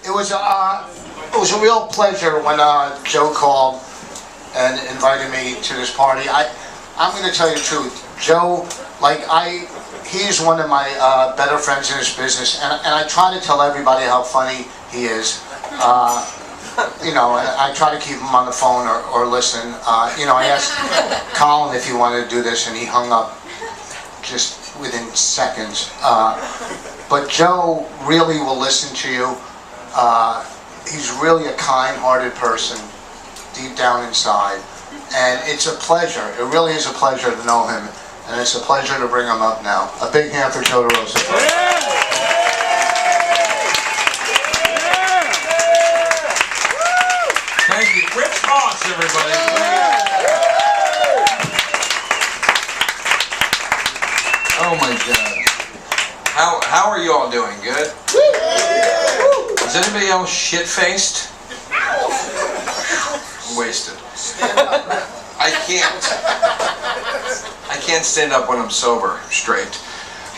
It was a real pleasure when Joe called and invited me to this party. I'm going to tell you the truth. Joe, he's one of my better friends in this business, and I try to tell everybody how funny he is. You know, I try to keep him on the phone or listen. You know, I asked Colin if he wanted to do this, and he hung up just within seconds. But Joe really will listen to you. He's really a kind-hearted person, deep down inside. And it's a pleasure. It really is a pleasure to know him. And it's a pleasure to bring him up now. A big hand for Joe DeRosa. Thank you. Rich Voss, everybody. Oh my God. How are you all doing? Good? Is anybody else shit-faced? I'm wasted. I can't stand up when I'm sober, straight.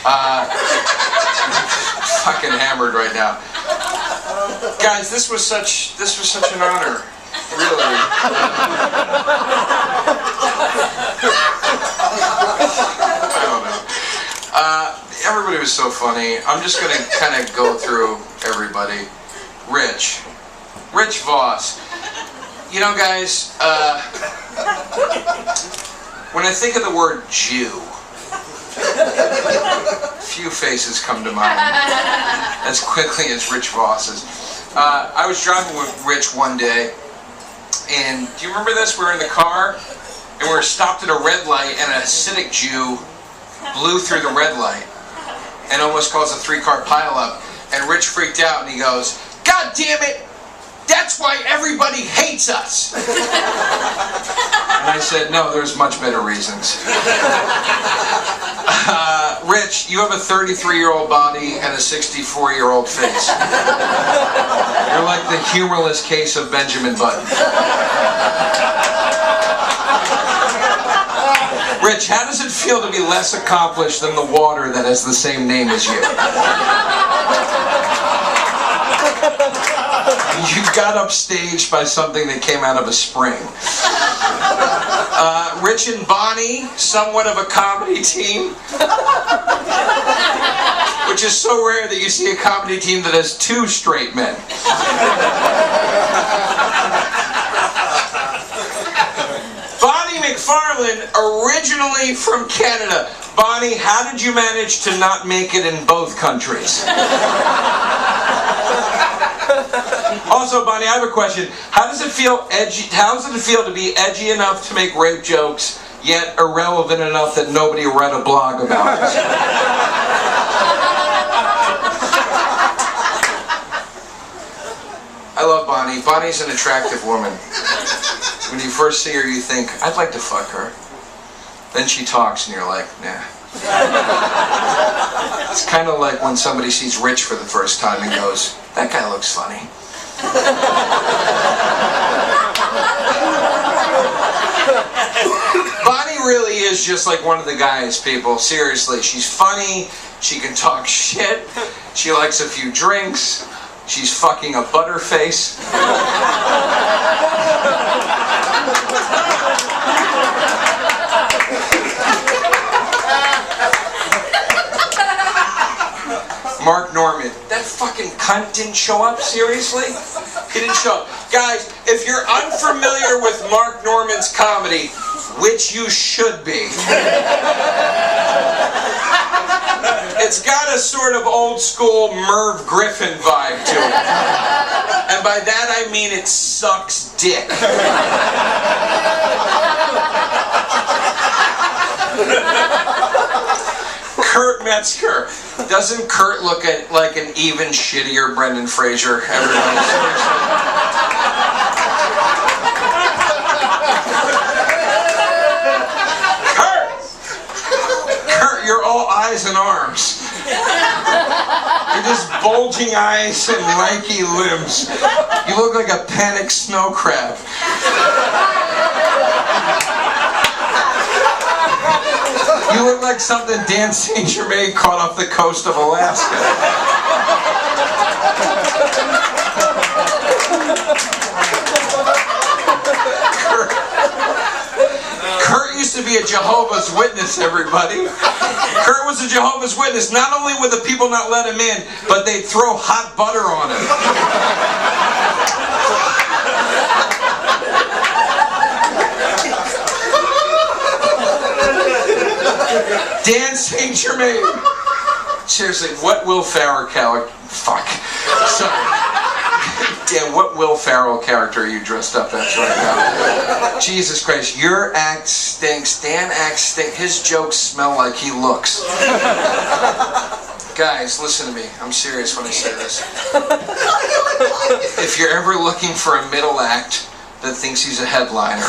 I'm fucking hammered right now. Guys, this was such an honor. Really. I don't know. Everybody was so funny. I'm just gonna kind of go through everybody. Rich Voss. You know, guys, when I think of the word Jew, few faces come to mind as quickly as Rich Voss's. I was driving with Rich one day, and do you remember this? We were in the car, and we were stopped at a red light, and a Hasidic Jew blew through the red light and almost caused a 3-car pileup. And Rich freaked out, and he goes, "God damn it! That's why everybody hates us!" And I said, "No, there's much better reasons." Rich, you have a 33-year-old body and a 64-year-old face. You're like the humorless case of Benjamin Button. Rich, how does it feel to be less accomplished than the water that has the same name as you? You got upstaged by something that came out of a spring. Rich and Bonnie, somewhat of a comedy team. Which is so rare that you see a comedy team that has 2 straight men. Bonnie McFarlane, originally from Canada. Bonnie, how did you manage to not make it in both countries? Also, Bonnie, I have a question. How does it feel to be edgy enough to make rape jokes, yet irrelevant enough that nobody read a blog about it? I love Bonnie. Bonnie's an attractive woman. When you first see her, you think, I'd like to fuck her. Then she talks and you're like, nah. It's kind of like when somebody sees Rich for the first time and goes, that guy looks funny. Bonnie really is just like one of the guys, people. Seriously, she's funny. She can talk shit. She likes a few drinks. She's fucking a butterface. Mark Norman. That fucking cunt didn't show up? Seriously? He didn't show up. Guys, if you're unfamiliar with Mark Norman's comedy, which you should be, it's got a sort of old school Merv Griffin vibe to it. And by that I mean it sucks dick. Kurt Metzger. Doesn't Kurt look like an even shittier Brendan Fraser? Everybody, Kurt, you're all eyes and arms. You're just bulging eyes and lanky limbs. You look like a panicked snow crab. You look like something Dan St. Germain caught off the coast of Alaska. be a Jehovah's Witness, everybody. Kurt was a Jehovah's Witness. Not only would the people not let him in, but they'd throw hot butter on him. Dan St. Germain. Seriously, what Will Ferrell character? Fuck. Sorry. Dan, what Will Ferrell character are you dressed up as right now? Jesus Christ, your act stinks. Dan act stinks. His jokes smell like he looks. Guys, listen to me. I'm serious when I say this. If you're ever looking for a middle act that thinks he's a headliner,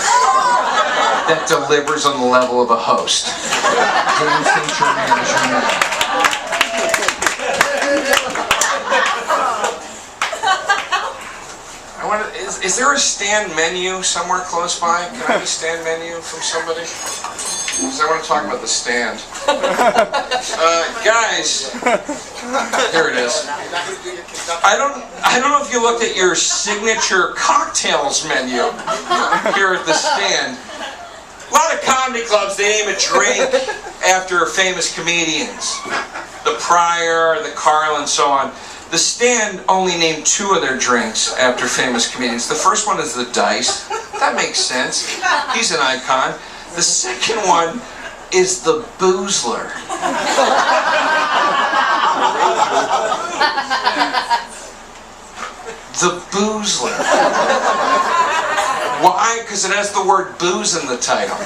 that delivers on the level of a host, Dan St. Germain is your man. Is there a stand menu somewhere close by? Can I have a stand menu from somebody? Because I want to talk about the stand. Guys, here it is. I don't know if you looked at your signature cocktails menu here at the stand. A lot of comedy clubs, they name a drink after famous comedians. The Pryor, the Carl, and so on. The Stand only named 2 of their drinks after famous comedians. The first one is the Dice. That makes sense. He's an icon. The second one is the Boozler. The Boozler. Why? Because it has the word booze in the title.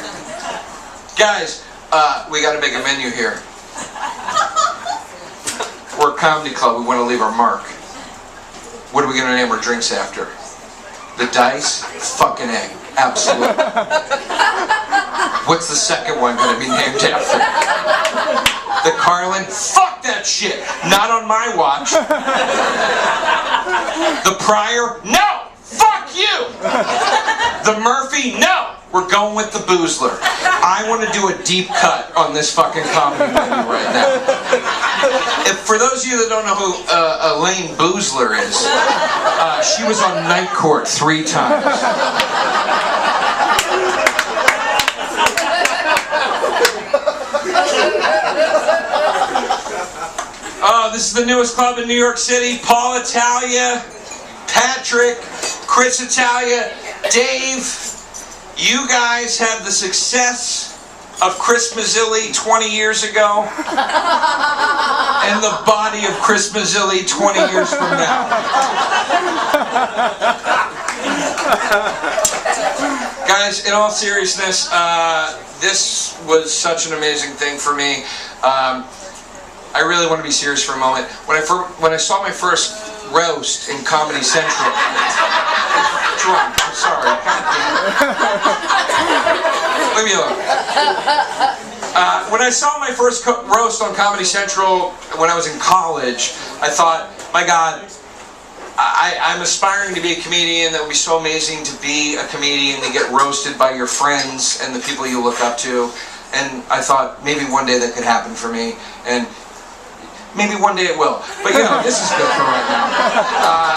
Guys, we got to make a menu here. We're a comedy club, we want to leave our mark. What are we going to name our drinks after? The Dice? Fucking A. Absolutely. What's the second one going to be named after? The Carlin? Fuck that shit! Not on my watch. The Pryor? No! Fuck you! The Murphy? No! We're going with the Boozler. I want to do a deep cut on this fucking comedy menu right now. For those of you that don't know who Elaine Boozler is, she was on Night Court 3 times. Oh, this is the newest club in New York City. Paul Italia, Patrick, Chris Italia, Dave. You guys have the success of Chris Mazzilli 20 years ago and the body of Chris Mazzilli 20 years from now. Guys, in all seriousness, this was such an amazing thing for me. I really want to be serious for a moment. When I saw my first roast in Comedy Central, drunk, I'm sorry. Leave me alone. When I saw my first roast on Comedy Central when I was in college, I thought, my God, I'm aspiring to be a comedian. That would be so amazing to be a comedian, to get roasted by your friends and the people you look up to. And I thought maybe one day that could happen for me. And maybe one day it will. But you know, this is good for right now.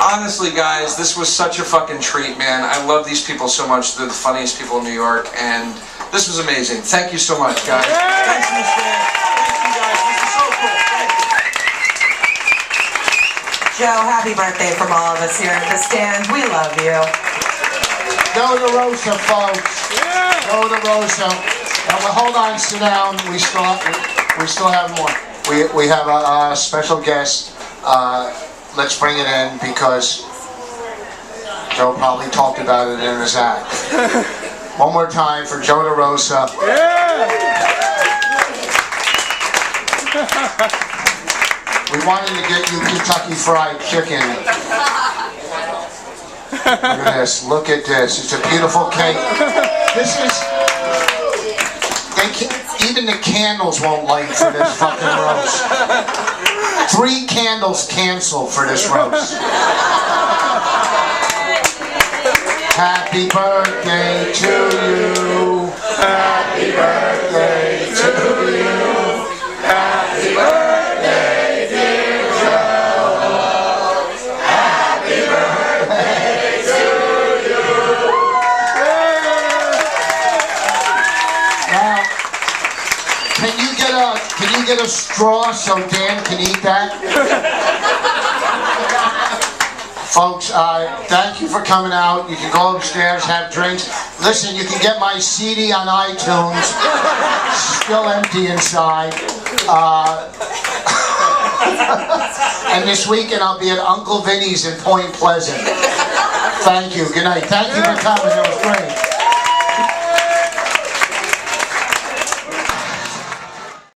Honestly, guys, this was such a fucking treat, man. I love these people so much. They're the funniest people in New York, and this was amazing. Thank you so much, guys. Thanks for the stand. Thank you, guys. This is so cool. Joe, happy birthday from all of us here at the stand. We love you. Go DeRosa, folks. Go DeRosa. Well, hold on, sit down. We still have more. We have a special guest. Let's bring it in because Joe probably talked about it in his act. One more time for Joe DeRosa. We wanted to get you Kentucky Fried Chicken. Look at this. Look at this. It's a beautiful cake. This is... Even the candles won't light for this fucking roast. 3 candles canceled for this roast. Happy birthday to you. Happy birthday to you. Happy birthday, dear Joe. Happy birthday to you. Can you get a straw so Dan can eat that? Folks, thank you for coming out. You can go upstairs, have drinks. Listen, you can get my CD on iTunes. Still empty inside. And this weekend I'll be at Uncle Vinny's in Point Pleasant. Thank you. Good night. Thank you for coming. It was great.